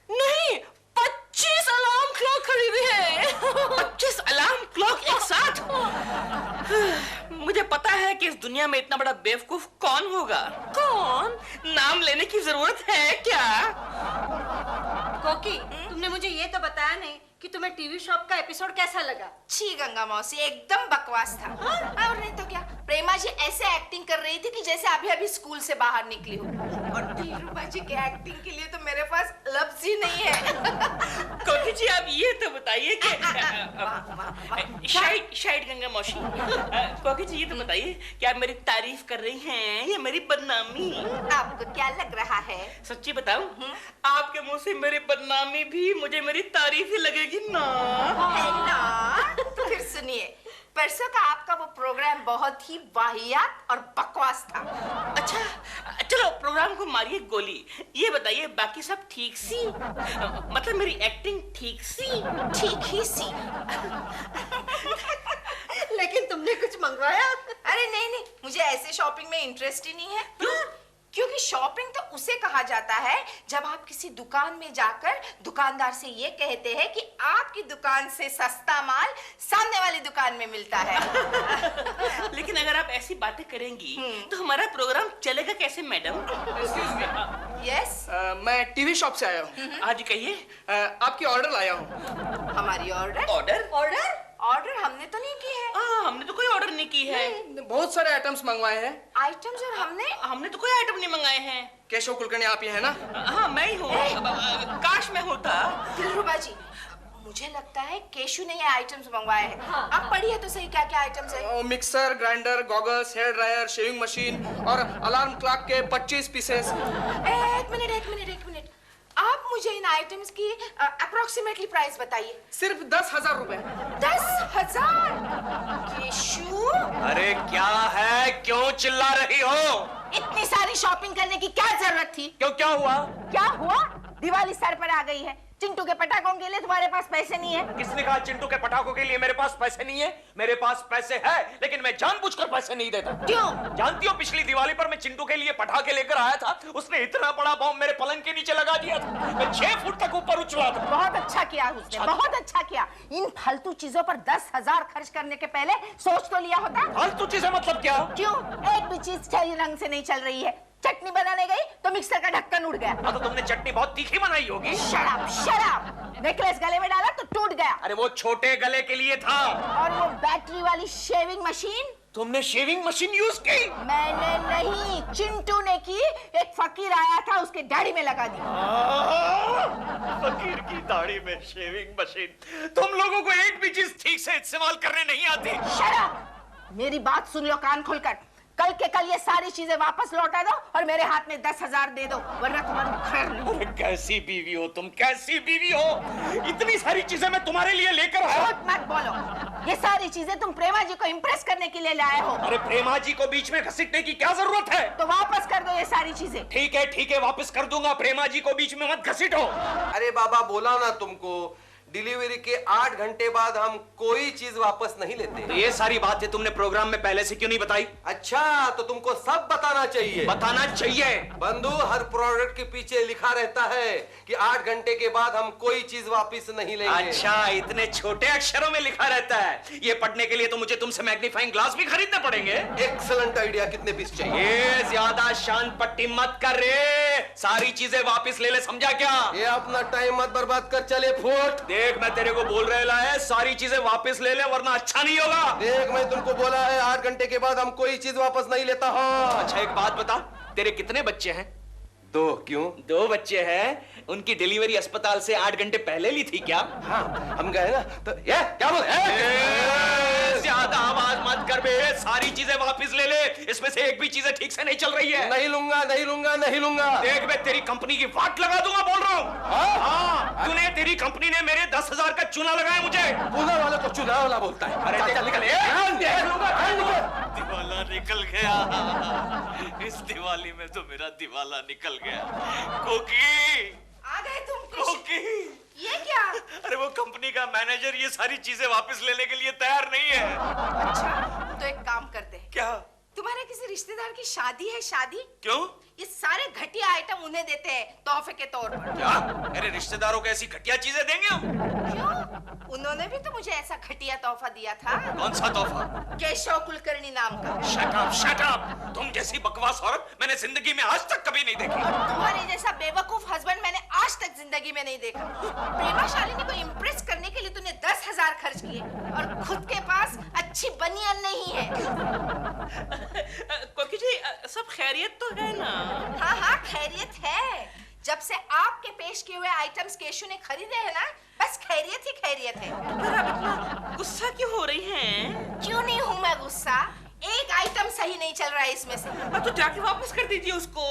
नहीं 25 अलार्म क्लॉक खरीदे हैं। 25 अलार्म क्लॉक एक साथ? मुझे पता है कि इस दुनिया में इतना बड़ा बेवकूफ कौन होगा। कौन? नाम लेने की जरूरत है क्या? कोकी, तुमने मुझे ये तो बताया नहीं कि तुम्हें टीवी शॉप का एपिसोड कैसा लगा? छी गंगा मौसी, एकदम बकवास था। हाँ? और नहीं तो क्या, प्रेमा जी ऐसे एक्टिंग कर रही थी कि जैसे अभी अभी स्कूल से बाहर निकली हो। और दिलरुबा जी के एक्टिंग के लिए तो मेरे पास लफ्ज ही नहीं है। कोकी जी आप ये तो बताइए कि शायद गंगा मौसी, कोकी जी ये तो बताइए कि आप मेरी तारीफ कर रही हैं या मेरी बदनामी? आपको क्या लग रहा है? सच्ची बताऊं, आपके मुंह से मेरी बदनामी भी मुझे मेरी तारीफ ही लगेगी ना। है ना? तो फिर सुनिए, परसों का आपका वो प्रोग्राम बहुत ही वाहियात और बकवास था। अच्छा चलो प्रोग्राम को मारिए गोली। ये बताइए बाकी सब ठीक सी? मतलब मेरी एक्टिंग ठीक सी? ठीक ही सी। लेकिन तुमने कुछ मंगवाया? अरे नहीं, मुझे ऐसे शॉपिंग में इंटरेस्ट ही नहीं है। क्योंकि शॉपिंग तो उसे कहा जाता है जब आप किसी दुकान में जाकर दुकानदार से ये कहते हैं कि आपकी दुकान से सस्ता माल सामने वाली दुकान में मिलता है। लेकिन अगर आप ऐसी बातें करेंगी तो हमारा प्रोग्राम चलेगा कैसे मैडम? यस मैं टीवी शॉप से आया हूँ। हाँ जी कहिए। आपकी ऑर्डर लाया हूँ। हमारी ऑर्डर? ऑर्डर? ऑर्डर हमने तो नहीं की है। हमने तो कोई ऑर्डर नहीं की है। बहुत सारे आइटम्स मंगवाए हैं। आइटम्स? और हमने तो कोई आइटम नहीं मंगाए हैं। केशव कुलकर्णी आप ही है ना? हाँ मैं ही हूँ। काश मैं होता। दिलरुबा जी, मुझे लगता है केशु ने ये आइटम्स मंगवाए हैं। आप पढ़िए तो सही क्या क्या आइटम्स है। Mixer, grinder, goggles, hair dryer, shaving machine और अलार्म क्लॉक के 25 पीसेस। एक मिनट, आप मुझे इन आइटम्स की अप्रोक्सीमेटली प्राइस बताइए। सिर्फ 10,000 रुपए। 10,000? केशु, अरे क्या है, क्यों चिल्ला रही हो? इतनी सारी शॉपिंग करने की क्या जरूरत थी? क्यों, क्या हुआ? क्या हुआ? दिवाली सर पर आ गई है। चिंटू के पटाखों के लिए तुम्हारे पास पैसे नहीं है। किसने कहा चिंटू के पटाखों के लिए मेरे पास पैसे नहीं है? मेरे पास पैसे है, लेकिन मैं जानबूझकर पैसे नहीं देता। क्यों? जानती हो, पिछली दिवाली पर मैं चिंटू के लिए पटाखे लेकर आया था, उसने इतना बड़ा बॉम्ब मेरे पलंग के नीचे लगा दिया था। मैं 6 फुट तक ऊपर उछला था। बहुत अच्छा किया उसने, बहुत अच्छा किया। इन फालतू चीजों पर 10,000 खर्च करने के पहले सोच तो लिया होता। फालतू चीजें मतलब क्या? क्यों? एक भी चीज सही रंग से नहीं चल रही है। चटनी बनाने गई तो मिक्सर का ढक्कन उड़ गया। तो तुमने चटनी बहुत तीखी बनाई होगी। शराब। नेकलेस गले में डाला तो टूट गया। अरे वो छोटे गले के लिए था। और वो बैटरी वाली शेविंग मशीन? तुमने शेविंग मशीन यूज की? मैंने नहीं, चिंटू ने की। एक फकीर आया था, उसके दाढ़ी में लगा दी। फकीर की दाढ़ी में शेविंग मशीन? तुम लोगों को एक भी चीज ठीक से इस्तेमाल करने नहीं आती। शराब। मेरी बात सुन लो कान खोलकर। कल के कल ये सारी चीजें वापस लौटा दो और मेरे हाथ में 10,000 दे दो, वरना तुम्हारी खैर नहीं। अरे कैसी बीवी हो तुम, कैसी बीवी हो? इतनी सारी चीजें मैं तुम्हारे लिए लेकर आया। झूठ मत बोलो। ये सारी चीजें तुम प्रेमा जी को इम्प्रेस करने के लिए लाए हो। अरे प्रेमा जी को बीच में घसीटने की क्या जरूरत है? तो वापस कर दो ये सारी चीजें। ठीक है, वापस कर दूंगा। प्रेमा जी को बीच में मत घसीटो। अरे बाबा, बोला ना तुमको, डिलीवरी के 8 घंटे बाद हम कोई चीज वापस नहीं लेते। तो ये सारी बातें तुमने प्रोग्राम में पहले से क्यों नहीं बताई? अच्छा, तो तुमको सब बताना चाहिए। बताना चाहिए। बंधु, हर प्रोडक्ट के पीछे लिखा रहता है कि 8 घंटे के बाद हम कोई चीज वापस नहीं लेंगे। अच्छा, इतने छोटे अक्षरों में लिखा रहता है। ये पढ़ने के लिए तो मुझे तुमसे मैग्नीफाइंग ग्लास भी खरीदने पड़ेंगे। Excellent idea. कितने पीस चाहिए? ये ज्यादा शान पट्टी मत कर रे, सारी चीजें वापस ले ले, समझा क्या? ये अपना टाइम मत बर्बाद कर, चले फुट। देख, मैं तेरे को बोल रहा है, सारी चीजें वापस ले ले, वरना अच्छा नहीं होगा। देख, मैं तुमको बोला है 8 घंटे के बाद हम कोई चीज वापस नहीं लेता। हाँ। अच्छा, एक बात बता, तेरे कितने बच्चे हैं? 2। क्यों? 2 बच्चे हैं। उनकी डिलीवरी अस्पताल से 8 घंटे पहले ली थी क्या? हाँ, हम गए ना तो। ये क्या बोल? ज्यादा आवाज मत कर बे, सारी चीजें वापस ले ले। इसमें से एक भी चीजें ठीक से नहीं चल रही है। नहीं लूंगा। देख, मैं तेरी कंपनी की वाट लगा दूंगा, बोल रहा हूँ। हाँ, तूने, तेरी कंपनी ने मेरे 10,000 का चूना लगाया मुझे। चूना वाला को चूना वाला बोलता है। अरे चल निकल। दिवाला निकल गया। इस दिवाली में तो मेरा दिवाला निकल गया। कोकी, आ गए तुम? कोकी, ये क्या? अरे वो कंपनी का मैनेजर ये सारी चीजें वापस लेने के लिए तैयार नहीं है। अच्छा, तो एक काम करते हैं। क्या? तुम्हारे किसी रिश्तेदार की शादी है? शादी? क्यों? ये सारे घटिया आइटम उन्हें देते हैं तोहफे के तौर पर। क्या? मेरे रिश्तेदारों को ऐसी घटिया चीजें देंगे हम? क्यों? उन्होंने भी तो मुझे ऐसा घटिया तोहफा दिया था। कौन सा तोहफा? केशव कुलकर्णी नाम का। Shut up. तुम जैसी बकवास औरत मैंने जिंदगी में आज तक कभी नहीं देखी। तुम्हारे जैसा बेवकूफ हस्बैंड मैंने आज तक जिंदगी में नहीं देखा। प्रेमा शालिनी को इम्प्रेस करने के लिए तूने 10,000 खर्च किए और खुद के पास अच्छी बनियान नहीं है। कोकी जी, सब खैरियत तो है ना? हाँ, खैरियत है। जब से आपके पेश किए हुए आइटम्स केशु ने खरीदे हैं ना, बस खैरियत ही खैरियत है। पर आप इतना गुस्सा क्यों हो रही हैं? क्यों नहीं हूँ मैं गुस्सा? एक आइटम सही नहीं चल रहा है इसमें से। तो जाके वापस कर दीजिए उसको।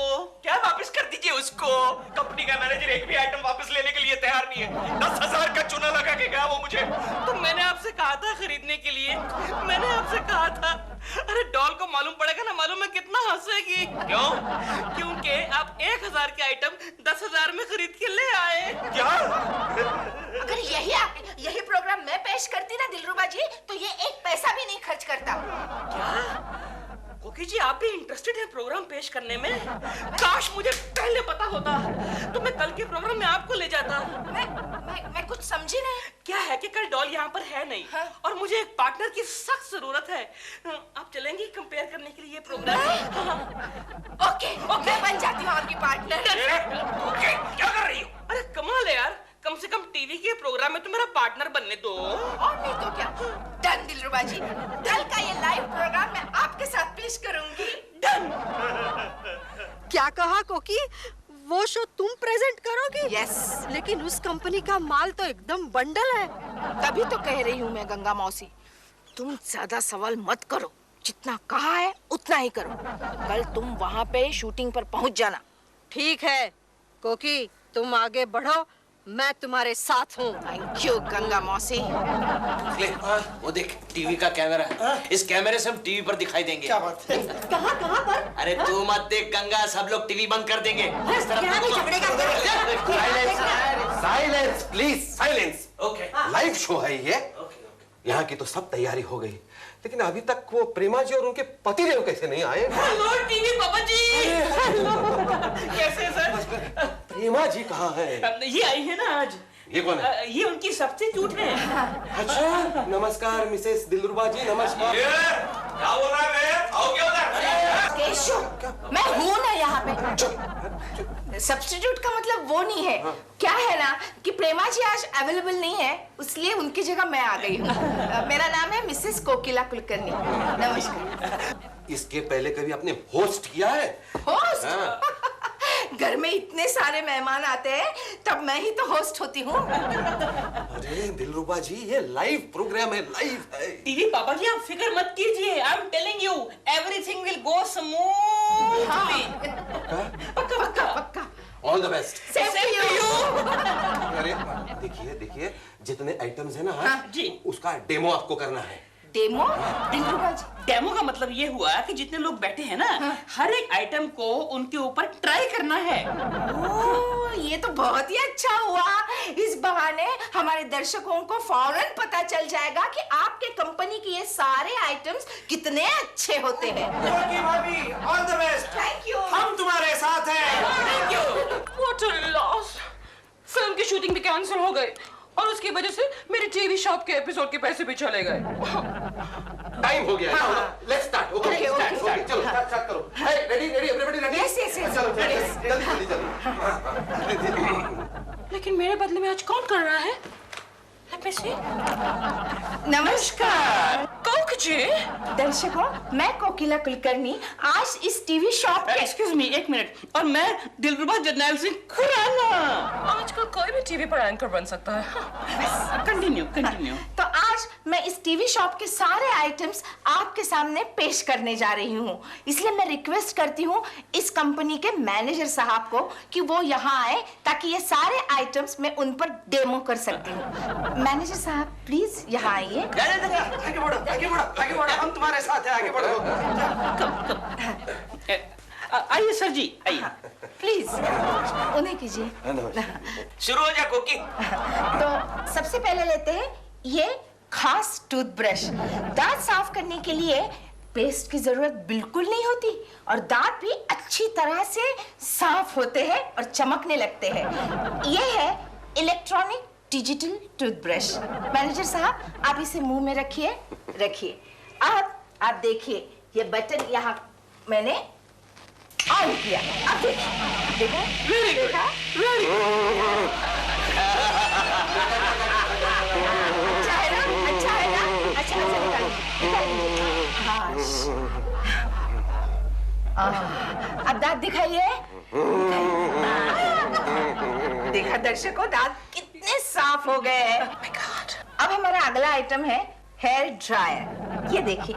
क्या वापस कर दीजिए उसको? कंपनी का मैनेजर एक भी आइटम वापस लेने के लिए तैयार नहीं है। 10,000 का चूना लगा के गया वो मुझे। तो मैंने आपसे कहा था खरीदने के लिए, मैंने आपसे कहा था। अरे डॉल को मालूम पड़ेगा ना, मालूम है कितना हंसेगी। क्यों? क्योंकि आप 1,000 के आइटम 10,000 में खरीद के ले आए। क्या? अगर यही प्रोग्राम मैं पेश करती ना दिलरुबा जी, तो ये एक पैसा भी नहीं खर्च करता। क्या? कोकी जी, आप भी इंटरेस्टेड हैं प्रोग्राम पेश करने में? काश मुझे पहले पता होता तो मैं कल के प्रोग्राम में आपको ले जाता। मैं कुछ समझी नहीं। क्या है? है कि कल डॉल यहाँ पर है नहीं और मुझे एक पार्टनर की सख्त जरूरत है। आप चलेंगी कंपेयर करने के लिए ये प्रोग्राम? ओके, मैं बन जाती हूँ आपकी पार्टनर। ओके, क्या कर रही हो? अरे कमाल है यार, कम से कम टीवी के प्रोग्राम में तो मेरा पार्टनर बनने दो। और नहीं तो क्या। डन दिलरुबा जी, कल का ये लाइव प्रोग्राम मैं आपके साथ पेश करूंगी। डन। क्या कहा कोकी? वो शो तुम प्रेजेंट करोगी? यस। लेकिन उस कंपनी का माल तो एकदम बंडल है। तभी तो कह रही हूँ मैं गंगा मौसी, तुम ज्यादा सवाल मत करो, जितना कहा है उतना ही करो। कल तुम वहाँ पे शूटिंग पर पहुँच जाना। ठीक है कोकी, तुम आगे बढ़ो, मैं तुम्हारे साथ हूँ। थैंक यू गंगा मौसी। ले, वो देख टीवी का कैमरा। इस कैमरे से हम टीवी पर दिखाई देंगे। क्या बात है? कहाँ पर? अरे तू मत देख गंगा, सब लोग टीवी बंद कर देंगे। इस तरफ silence please, silence. Okay, live show है ये। यहाँ की तो सब तैयारी हो गई, लेकिन अभी तक वो प्रेमा जी और उनके पतिदेव कैसे नहीं आए? हेलो टीवी पापा जी। कैसे सर? प्रेमा जी कहाँ है? ये आई है ना आज। ये कौन है? ये उनकी सब्स्टिट्यूट है। अच्छा, नमस्कार मिसेस दिलरुबा जी, नमस्कार। क्या बोल रहा है? आओ क्या केशव, मैं हूँ ना यहाँ पे। सब्स्टिट्यूट का मतलब वो नहीं है। क्या है ना कि प्रेमा जी आज अवेलेबल नहीं है, इसलिए उनकी जगह मैं आ गई हूँ। मेरा नाम है मिसेस कोकिला कुलकर्णी। नमस्कार। इसके पहले कभी आपने होस्ट किया है? होस्ट? घर में इतने सारे मेहमान आते हैं, तब मैं ही तो होस्ट होती हूँ। अरे दिलरुबा जी, ये लाइव प्रोग्राम है, लाइव है। टीवी पापा जी आप फिक्र मत कीजिए, I am telling you everything will go smoothly. पक्का पक्का पक्का। All the best. Same to you. अरे देखिए जितने आइटम्स है ना जी, उसका डेमो आपको करना है। डेमो? डेमो का मतलब ये हुआ कि जितने लोग बैठे हैं ना, हर एक आइटम को उनके ऊपर ट्राई करना है। ओह, ये तो बहुत ही अच्छा हुआ। इस बहाने हमारे दर्शकों को फौरन पता चल जाएगा कि आपके कंपनी के ये सारे आइटम्स कितने अच्छे होते हैं। भाभी, all the best. Thank you. हम तुम्हारे साथ हैं। Thank you. What a loss! Film की शूटिंग भी कैंसिल हो गई और उसकी वजह से मेरे टीवी शॉप के एपिसोड के पैसे भी चले गए। टाइम हो गया है। Let's start. ओके, चलो स्टार्ट करो। Ready everybody ready? Yes yes yes. चलो जल्दी। लेकिन मेरे बदले में आज कौन कर रहा है? Let me see. नमस्कार कोक जी। दर्शकों, मैं कोकिला कुलकर्णी आज इस टीवी शॉप के। एक्सक्यूज मी, एक मिनट। और मैं दिलरुबा जरनैल सिंह खुराना। आजकल कोई भी टीवी पर एंकर बन सकता है। कंटिन्यू। तो आज मैं इस टीवी शॉप के सारे आइटम्स आपके सामने पेश करने जा रही हूँ, इसलिए मैं रिक्वेस्ट करती हूँ इस कंपनी के मैनेजर साहब को कि वो यहाँ आए ताकि ये सारे आइटम्स मैं उन पर डेमो कर सकती हूँ। मैनेजर साहब प्लीज यहाँ आइए। आगे बढ़ो, हम तुम्हारे साथ हैं, आगे बढ़ो। आइए सर जी, आइए। प्लीज उन्हें कीजिए। शुरू हो जा कोकी। तो सबसे पहले लेते हैं ये खास टूथब्रश। दांत साफ करने के लिए पेस्ट की जरूरत बिल्कुल नहीं होती और दांत भी अच्छी तरह से साफ होते हैं और चमकने लगते हैं। ये है इलेक्ट्रॉनिक डिजिटल टूथब्रश। मैनेजर साहब, आप इसे मुंह में रखिए। अब आप देखिए, ये बटन यहाँ मैंने ऑन किया। अब देखा? अच्छा है ना? अच्छा अब दांत दिखाइए। देखा दर्शकों, दांत कितने साफ हो गए हैं। अब हमारा अगला आइटम है हेयर ड्रायर। ये देखिए,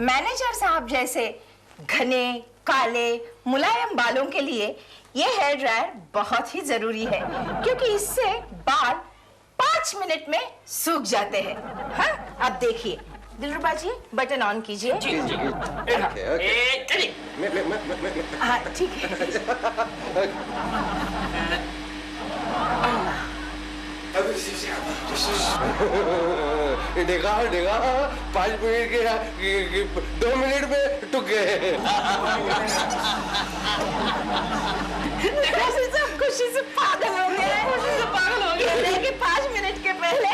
मैनेजर साहब जैसे घने काले मुलायम बालों के लिए ये हेयर ड्रायर बहुत ही जरूरी है, क्योंकि इससे बाल 5 मिनट में सूख जाते हैं। हाँ, अब देखिए दिलरुबा जी, बटन ऑन कीजिए। हाँ ठीक है। देखा 5 मिनट के 2 मिनट में टूट गए। खुशी से पागल हो गए। 5 मिनट के पहले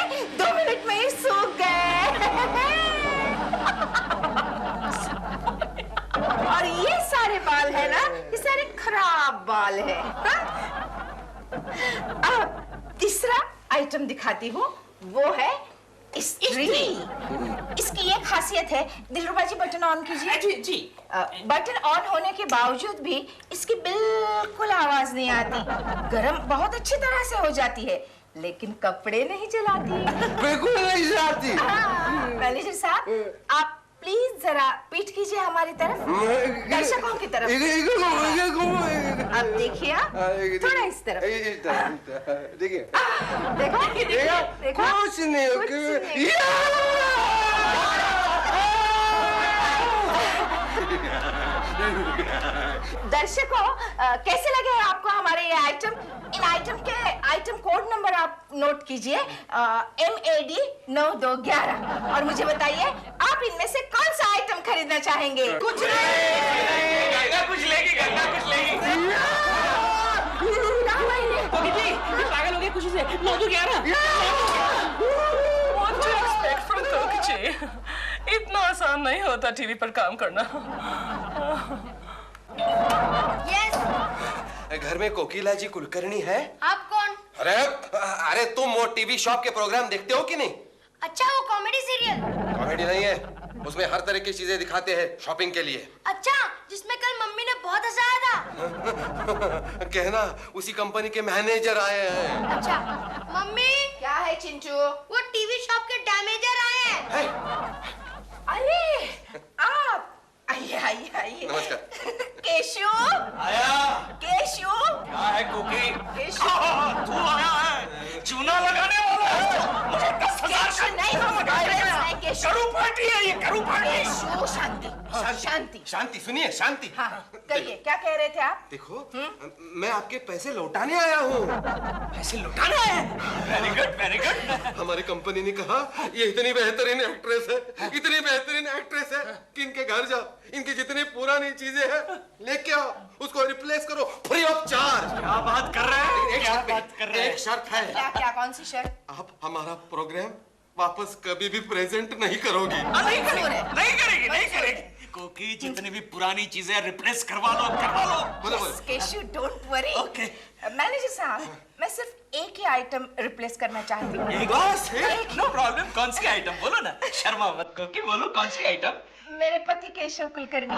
क्या बाल है। अब तीसरा आइटम दिखाती हूँ, वो है स्त्री। इसकी ये खासियत है, दिलरुबा जी बटन ऑन कीजिए। जी जी। बटन ऑन होने के बावजूद भी इसकी बिल्कुल आवाज नहीं आती। गरम बहुत अच्छी तरह से हो जाती है, लेकिन कपड़े नहीं जलाती। बिल्कुल नहीं जलाती। मैनेजर साहब, आप प्लीज जरा पीठ कीजिए हमारी तरफ, दर्शकों की तरफ। अब देखिए, थोड़ा इस तरफ। देखिए, देखो कुछ नहीं। दर्शकों, कैसे लगे आपको हमारे ये आइटम? इन आइटम के आइटम कोड नंबर आप नोट कीजिए, MAD 9211, और मुझे बताइए आप इनमें से कौन सा आइटम खरीदना चाहेंगे? कुछ नहीं। गंगा कुछ लेगी, गंगा कुछ लेगी। पागल हो गए खुशी से। 9211। What to expect from कोकी? इतना आसान नहीं होता टीवी पर काम करना। घर में कोकिला जी कुलकर्णी है? आप कौन? अरे तुम वो टीवी शॉप के प्रोग्राम देखते हो कि नहीं? अच्छा, वो कॉमेडी सीरियल। कॉमेडी नहीं है, उसमें हर तरह की चीजें दिखाते हैं शॉपिंग के लिए। अच्छा, जिसमें कल मम्मी ने बहुत हंसाया था। कहना उसी कंपनी के मैनेजर आए हैं। अच्छा मम्मी। क्या है चिंटू? वो टीवी शॉप के डैमेजर आए हैं। अरे आप आइए आइए आइए। नमस्कार। केशु आया। केशु क्या है कोकी? केशु तू आया है, चूना लगाने वाला है। मुझे 10,000 नहीं, केशु। करू पार्टी है ये, करू पार्टी। केशु, शांति शांति शांति, सुनिए शांति। हाँ, कहिए क्या कह रहे थे आप? देखो, मैं आपके पैसे लौटाने आया हूँ। पैसे लौटाना है? Very good, very good. हमारी कंपनी ने कहा ये इतनी बेहतरीन एक्ट्रेस है, इतनी बेहतरीन एक्ट्रेस है कि इनके घर जाओ, इनकी जितनी पुरानी चीजें हैं लेके आओ, उसको रिप्लेस करो फ्री ऑफ चार्ज। क्या बात कर रहे हैं? एक शर्त है। क्या क्या, कौन सी शर्त? आप हमारा प्रोग्राम वापस कभी भी प्रेजेंट नहीं करोगी। नहीं करेगी, नहीं करेगी, नहीं करेगी। कोकी, जितनी भी पुरानी चीजें रिप्लेस करवा लो, करवा लो। Keshu, don't worry. Okay. Manager साहब, मैं सिर्फ एक ही आइटम रिप्लेस करना चाहती हूँ। एक? No problem. कौन सी आइटम? बोलो ना, शर्मा मत कोकी, बोलो कौन सी आइटम? मेरे पति केशव कुलकर्णी।